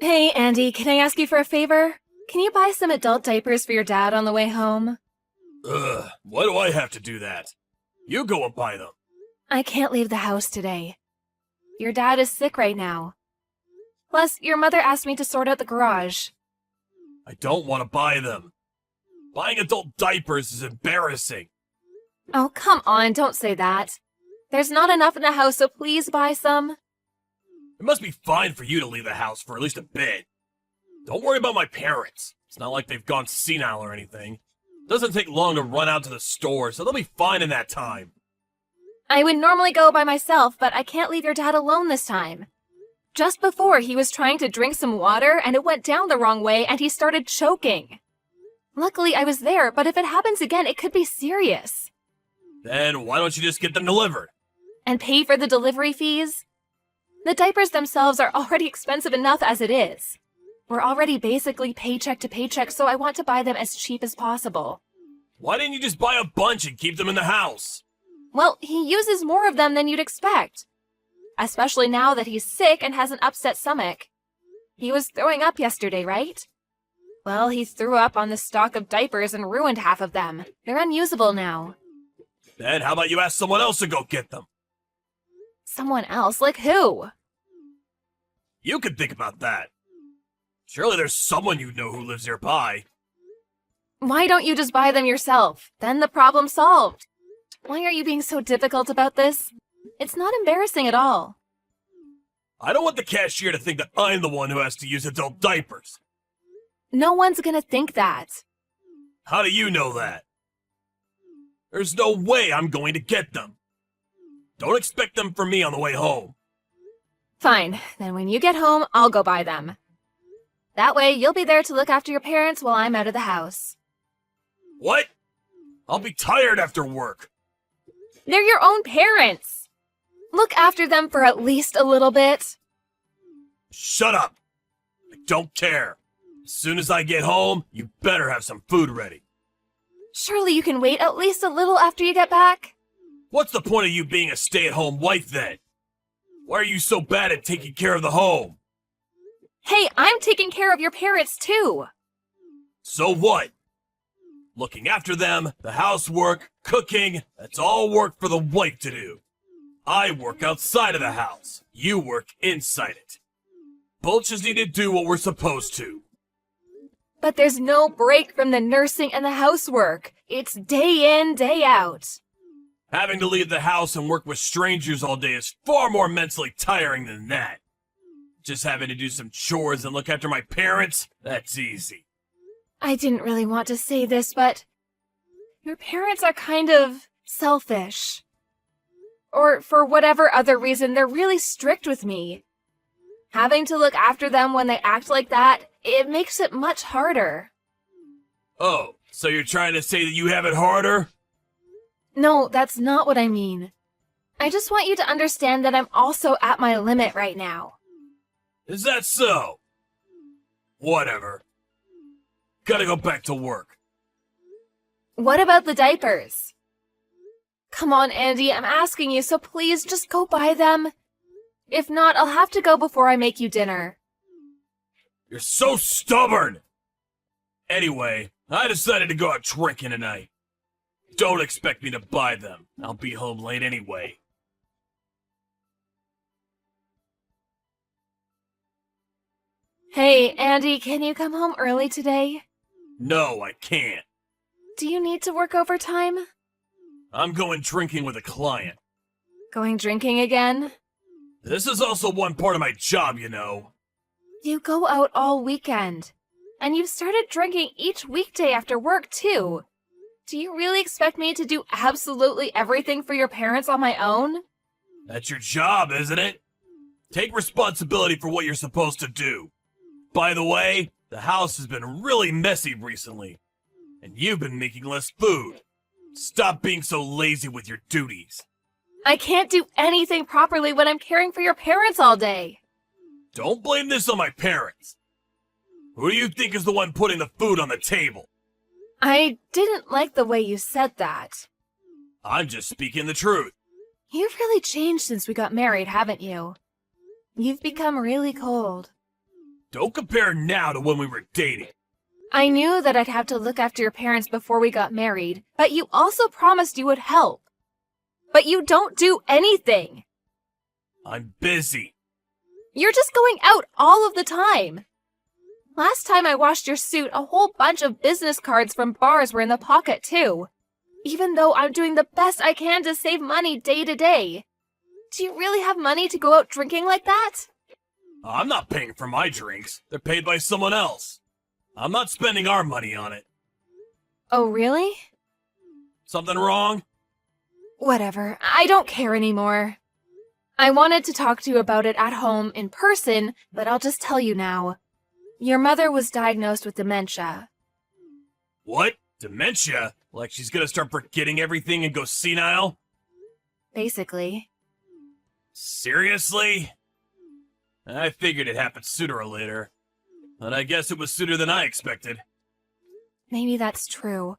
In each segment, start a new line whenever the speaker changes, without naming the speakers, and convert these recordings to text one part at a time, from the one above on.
Hey, Andy, can I ask you for a favor? Can you buy some adult diapers for your dad on the way home?
Ugh, why do I have to do that? You go and buy them.
I can't leave the house today. Your dad is sick right now. Plus, your mother asked me to sort out the garage.
I don't want to buy them. Buying adult diapers is embarrassing.
Oh, come on, don't say that. There's not enough in the house, so please buy some.
It must be fine for you to leave the house for at least a bit. Don't worry about my parents. It's not like they've gone senile or anything. It doesn't take long to run out to the store, so they'll be fine in that time.
I would normally go by myself, but I can't leave your dad alone this time. Just before, he was trying to drink some water, and it went down the wrong way, and he started choking. Luckily, I was there, but if it happens again, it could be serious.
Then why don't you just get them delivered?
And pay for the delivery fees? The diapers themselves are already expensive enough as it is. We're already basically paycheck to paycheck, so I want to buy them as cheap as possible.
Why didn't you just buy a bunch and keep them in the house?
Well, he uses more of them than you'd expect. Especially now that he's sick and has an upset stomach. He was throwing up yesterday, right? Well, he threw up on the stock of diapers and ruined half of them. They're unusable now.
Then how about you ask someone else to go get them?
Someone else? Like who?
You could think about that. Surely there's someone you know who lives nearby.
Why don't you just buy them yourself? Then the problem's solved. Why are you being so difficult about this? It's not embarrassing at all.
I don't want the cashier to think that I'm the one who has to use adult diapers.
No one's gonna think that.
How do you know that? There's no way I'm going to get them. Don't expect them from me on the way home.
Fine, then when you get home, I'll go buy them. That way, you'll be there to look after your parents while I'm out of the house.
What? I'll be tired after work.
They're your own parents. Look after them for at least a little bit.
Shut up. I don't care. As soon as I get home, you better have some food ready.
Surely you can wait at least a little after you get back?
What's the point of you being a stay-at-home wife then? Why are you so bad at taking care of the home?
Hey, I'm taking care of your parents too.
So what? Looking after them, the housework, cooking, that's all work for the wife to do. I work outside of the house. You work inside it. Both just need to do what we're supposed to.
But there's no break from the nursing and the housework. It's day in, day out.
Having to leave the house and work with strangers all day is far more mentally tiring than that. Just having to do some chores and look after my parents, that's easy.
I didn't really want to say this, but your parents are kind of selfish. Or for whatever other reason, they're really strict with me. Having to look after them when they act like that, it makes it much harder.
Oh, so you're trying to say that you have it harder?
No, that's not what I mean. I just want you to understand that I'm also at my limit right now.
Is that so? Whatever. Gotta go back to work.
What about the diapers? Come on, Andy, I'm asking you, so please just go buy them. If not, I'll have to go before I make you dinner.
You're so stubborn! Anyway, I decided to go out drinking tonight. Don't expect me to buy them. I'll be home late anyway.
Hey, Andy, can you come home early today?
No, I can't.
Do you need to work overtime?
I'm going drinking with a client.
Going drinking again?
This is also one part of my job, you know.
You go out all weekend. And you've started drinking each weekday after work, too. Do you really expect me to do absolutely everything for your parents on my own?
That's your job, isn't it? Take responsibility for what you're supposed to do. By the way, the house has been really messy recently. And you've been making less food. Stop being so lazy with your duties.
I can't do anything properly when I'm caring for your parents all day.
Don't blame this on my parents. Who do you think is the one putting the food on the table?
I didn't like the way you said that.
I'm just speaking the truth.
You've really changed since we got married, haven't you? You've become really cold.
Don't compare now to when we were dating.
I knew that I'd have to look after your parents before we got married, but you also promised you would help. But you don't do anything.
I'm busy.
You're just going out all of the time. Last time I washed your suit, a whole bunch of business cards from bars were in the pocket too. Even though I'm doing the best I can to save money day to day. Do you really have money to go out drinking like that?
I'm not paying for my drinks. They're paid by someone else. I'm not spending our money on it.
Oh, really?
Something wrong?
Whatever. I don't care anymore. I wanted to talk to you about it at home in person, but I'll just tell you now. Your mother was diagnosed with dementia.
What? Dementia? Like she's gonna start forgetting everything and go senile?
Basically.
Seriously? I figured it happened sooner or later. And I guess it was sooner than I expected.
Maybe that's true.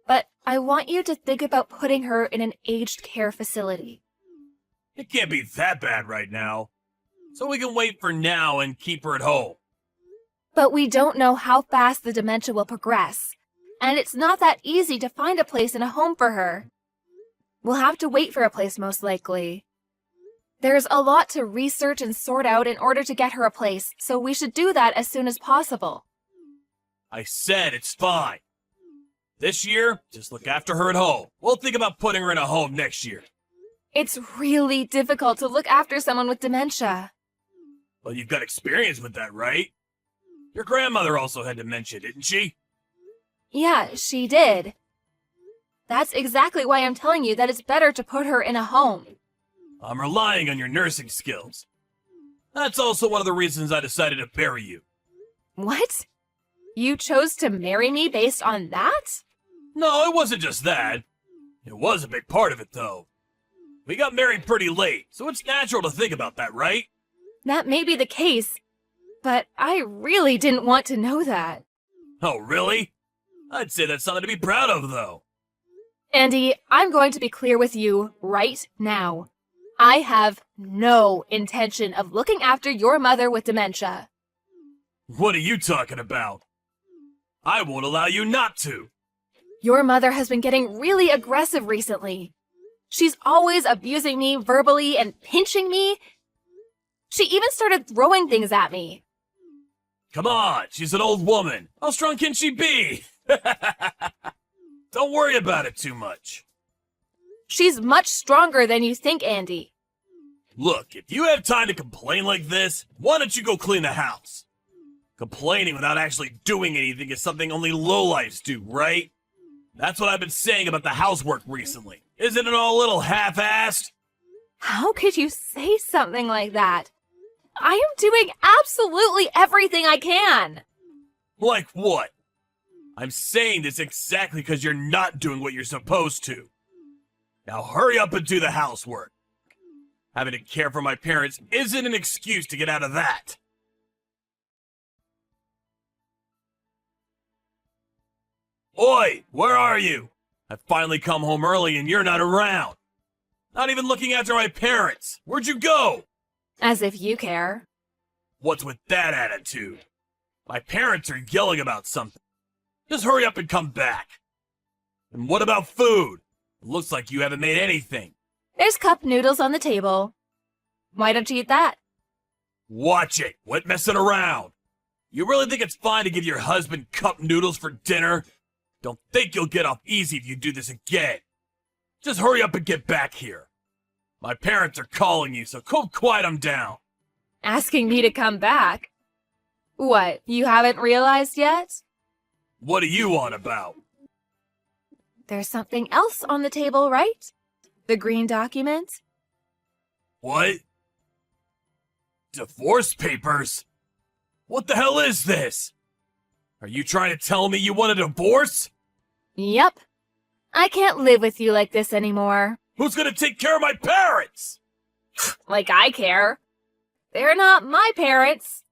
But I want you to think about putting her in an aged care facility.
It can't be that bad right now. So we can wait for now and keep her at home.
But we don't know how fast the dementia will progress. And it's not that easy to find a place in a home for her. We'll have to wait for a place most likely. There's a lot to research and sort out in order to get her a place, so we should do that as soon as possible.
I said it's fine. This year, just look after her at home. We'll think about putting her in a home next year.
It's really difficult to look after someone with dementia.
Well, you've got experience with that, right? Your grandmother also had dementia, didn't she?
Yeah, she did. That's exactly why I'm telling you that it's better to put her in a home.
I'm relying on your nursing skills. That's also one of the reasons I decided to marry you.
What? You chose to marry me based on that?
No, it wasn't just that. It was a big part of it, though. We got married pretty late, so it's natural to think about that, right?
That may be the case, but I really didn't want to know that.
Oh, really? I'd say that's something to be proud of, though.
Andy, I'm going to be clear with you right now. I have no intention of looking after your mother with dementia.
What are you talking about? I won't allow you not to.
Your mother has been getting really aggressive recently. She's always abusing me verbally and pinching me. She even started throwing things at me.
Come on, she's an old woman. How strong can she be? Don't worry about it too much.
She's much stronger than you think, Andy.
Look, if you have time to complain like this, why don't you go clean the house? Complaining without actually doing anything is something only lowlifes do, right? That's what I've been saying about the housework recently. Isn't it all a little half-assed?
How could you say something like that? I am doing absolutely everything I can.
Like what? I'm saying this exactly because you're not doing what you're supposed to. Now hurry up and do the housework. Having to care for my parents isn't an excuse to get out of that. Oi, where are you? I finally come home early and you're not around. Not even looking after my parents. Where'd you go?
As if you care.
What's with that attitude? My parents are yelling about something. Just hurry up and come back. And what about food? It looks like you haven't made anything.
There's cup noodles on the table. Why don't you eat that?
Watch it. Quit messing around. You really think it's fine to give your husband cup noodles for dinner? Don't think you'll get off easy if you do this again. Just hurry up and get back here. My parents are calling you, so go quiet them down.
Asking me to come back? What, you haven't realized yet?
What are you on about?
There's something else on the table, right? The green document?
What? Divorce papers? What the hell is this? Are you trying to tell me you want a divorce?
Yep. I can't live with you like this anymore.
Who's gonna take care of my parents?
Like I care. They're not my parents.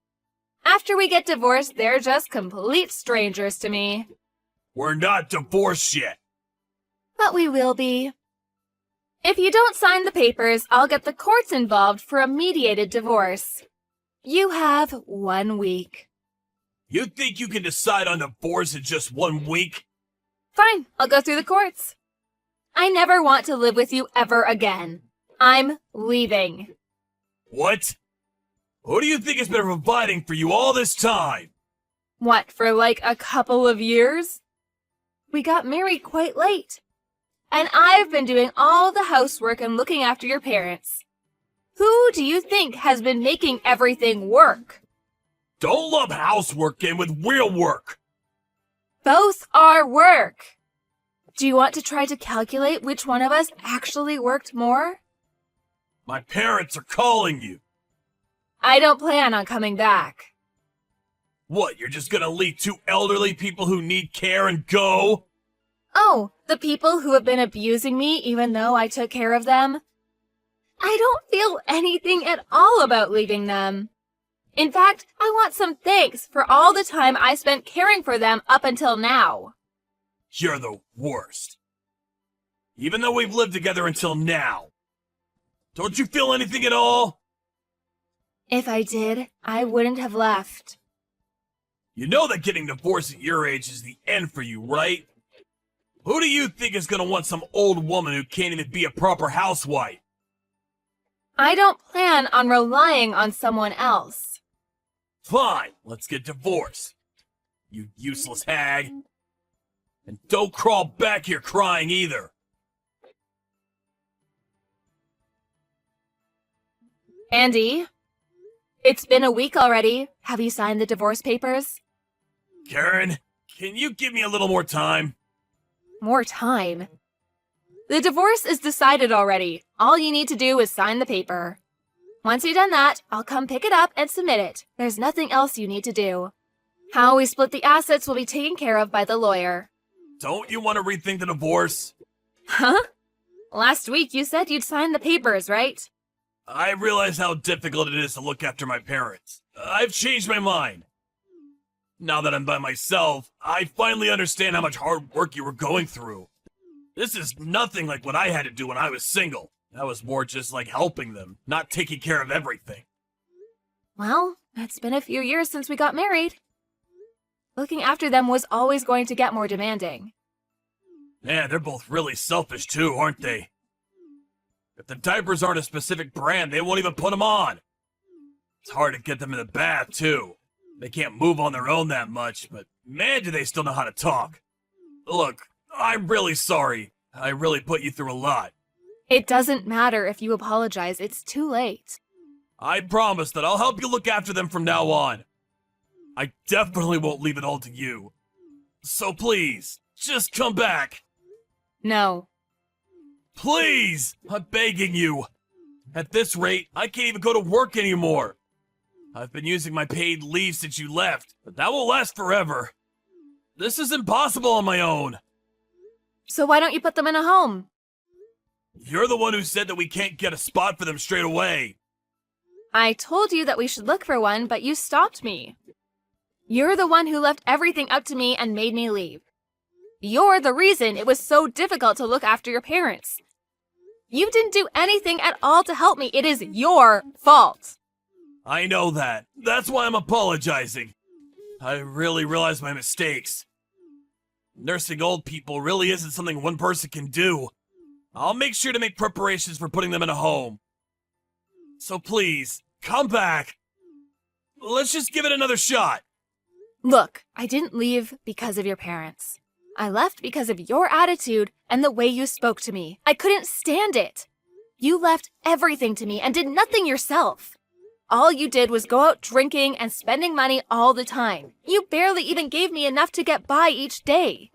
After we get divorced, they're just complete strangers to me.
We're not divorced yet.
But we will be. If you don't sign the papers, I'll get the courts involved for a mediated divorce. You have 1 week.
You think you can decide on divorce in just 1 week?
Fine, I'll go through the courts. I never want to live with you ever again. I'm leaving.
What? Who do you think has been providing for you all this time?
What, for like a couple of years? We got married quite late. And I've been doing all the housework and looking after your parents. Who do you think has been making everything work?
Don't lump housework in with real work.
Both are work. Do you want to try to calculate which one of us actually worked more?
My parents are calling you.
I don't plan on coming back.
What, you're just gonna leave 2 elderly people who need care and go?
Oh, the people who have been abusing me even though I took care of them? I don't feel anything at all about leaving them. In fact, I want some thanks for all the time I spent caring for them up until now.
You're the worst. Even though we've lived together until now. Don't you feel anything at all?
If I did, I wouldn't have left.
You know that getting divorced at your age is the end for you, right? Who do you think is gonna want some old woman who can't even be a proper housewife?
I don't plan on relying on someone else.
Fine, let's get divorced. You useless hag. And don't crawl back here crying either.
Andy, it's been a week already. Have you signed the divorce papers?
Karen, can you give me a little more time?
More time? The divorce is decided already. All you need to do is sign the paper. Once you've done that, I'll come pick it up and submit it. There's nothing else you need to do. How we split the assets will be taken care of by the lawyer.
Don't you want to rethink the divorce?
Huh? Last week you said you'd sign the papers, right?
I realize how difficult it is to look after my parents. I've changed my mind. Now that I'm by myself, I finally understand how much hard work you were going through. This is nothing like what I had to do when I was single. That was more just like helping them, not taking care of everything.
Well, it's been a few years since we got married. Looking after them was always going to get more demanding.
Man, they're both really selfish too, aren't they? If the diapers aren't a specific brand, they won't even put them on. It's hard to get them in the bath too. They can't move on their own that much, but man, do they still know how to talk. Look, I'm really sorry. I really put you through a lot.
It doesn't matter if you apologize, it's too late.
I promise that I'll help you look after them from now on. I definitely won't leave it all to you. So please, just come back.
No.
Please! I'm begging you. At this rate, I can't even go to work anymore. I've been using my paid leave since you left, but that won't last forever. This is impossible on my own.
So why don't you put them in a home?
You're the one who said that we can't get a spot for them straight away.
I told you that we should look for one, but you stopped me. You're the one who left everything up to me and made me leave. You're the reason it was so difficult to look after your parents. You didn't do anything at all to help me. It is your fault.
I know that. That's why I'm apologizing. I really realize my mistakes. Nursing old people really isn't something one person can do. I'll make sure to make preparations for putting them in a home. So please, come back. Let's just give it another shot.
Look, I didn't leave because of your parents. I left because of your attitude and the way you spoke to me. I couldn't stand it. You left everything to me and did nothing yourself. All you did was go out drinking and spending money all the time. You barely even gave me enough to get by each day.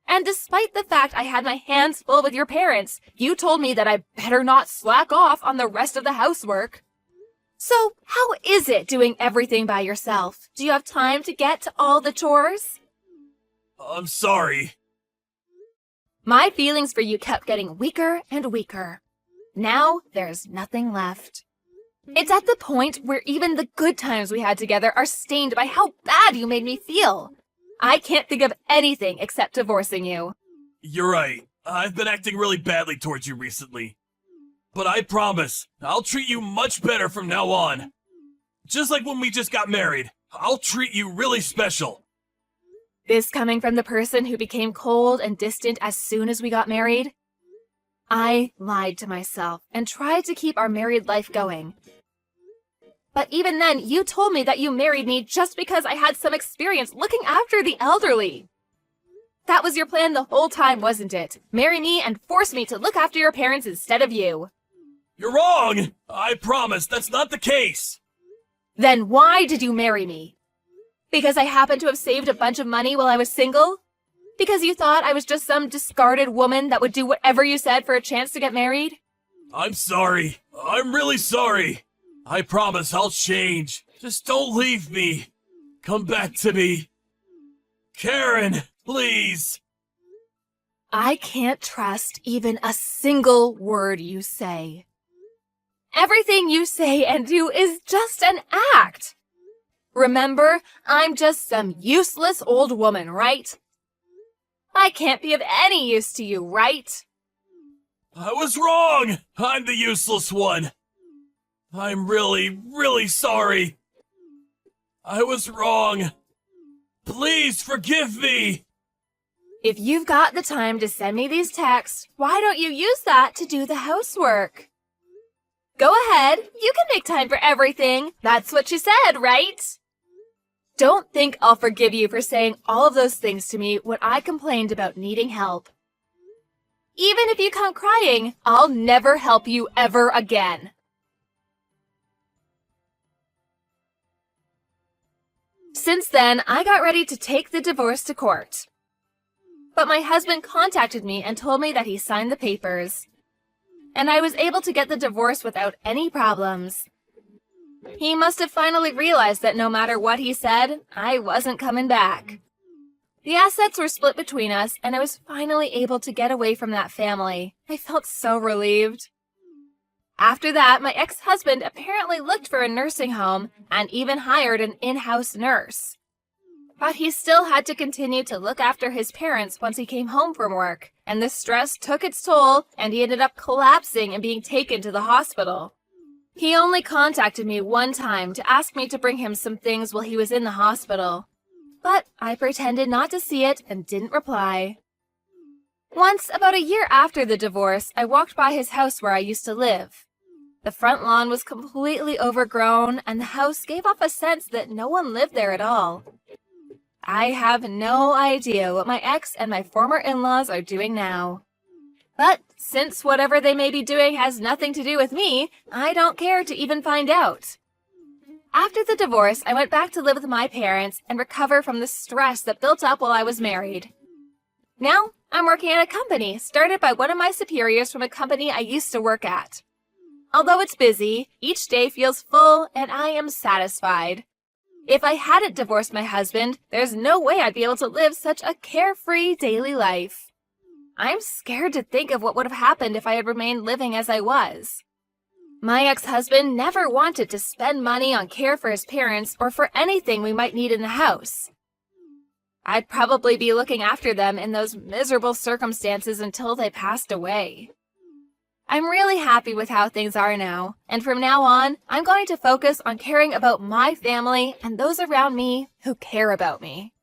And despite the fact I had my hands full with your parents, you told me that I better not slack off on the rest of the housework. So, how is it doing everything by yourself? Do you have time to get to all the chores?
I'm sorry.
My feelings for you kept getting weaker and weaker. Now, there's nothing left. It's at the point where even the good times we had together are stained by how bad you made me feel. I can't think of anything except divorcing you.
You're right. I've been acting really badly towards you recently. But I promise, I'll treat you much better from now on. Just like when we just got married. I'll treat you really special.
This coming from the person who became cold and distant as soon as we got married? I lied to myself and tried to keep our married life going. But even then, you told me that you married me just because I had some experience looking after the elderly. That was your plan the whole time, wasn't it? Marry me and force me to look after your parents instead of you.
You're wrong! I promise that's not the case.
Then why did you marry me? Because I happened to have saved a bunch of money while I was single? Because you thought I was just some discarded woman that would do whatever you said for a chance to get married?
I'm sorry. I'm really sorry. I promise I'll change. Just don't leave me. Come back to me. Karen, please.
I can't trust even a single word you say. Everything you say and do is just an act. Remember, I'm just some useless old woman, right? I can't be of any use to you, right?
I was wrong. I'm the useless one. I'm really, really sorry. I was wrong. Please forgive me.
If you've got the time to send me these texts, why don't you use that to do the housework? Go ahead, you can make time for everything. That's what you said, right? Don't think I'll forgive you for saying all of those things to me when I complained about needing help. Even if you come crying, I'll never help you ever again. Since then, I got ready to take the divorce to court. But my husband contacted me and told me that he signed the papers. And I was able to get the divorce without any problems. He must have finally realized that no matter what he said, I wasn't coming back. The assets were split between us, and I was finally able to get away from that family. I felt so relieved. After that, my ex-husband apparently looked for a nursing home and even hired an in-house nurse. But he still had to continue to look after his parents once he came home from work, and the stress took its toll, and he ended up collapsing and being taken to the hospital. He only contacted me one time to ask me to bring him some things while he was in the hospital. But I pretended not to see it and didn't reply. Once, about a year after the divorce, I walked by his house where I used to live. The front lawn was completely overgrown, and the house gave off a sense that no one lived there at all. I have no idea what my ex and my former in-laws are doing now. But since whatever they may be doing has nothing to do with me, I don't care to even find out. After the divorce, I went back to live with my parents and recover from the stress that built up while I was married. Now, I'm working at a company started by one of my superiors from a company I used to work at. Although it's busy, each day feels full and I am satisfied. If I hadn't divorced my husband, there's no way I'd be able to live such a carefree daily life. I'm scared to think of what would have happened if I had remained living as I was. My ex-husband never wanted to spend money on care for his parents or for anything we might need in the house. I'd probably be looking after them in those miserable circumstances until they passed away. I'm really happy with how things are now, and from now on, I'm going to focus on caring about my family and those around me who care about me.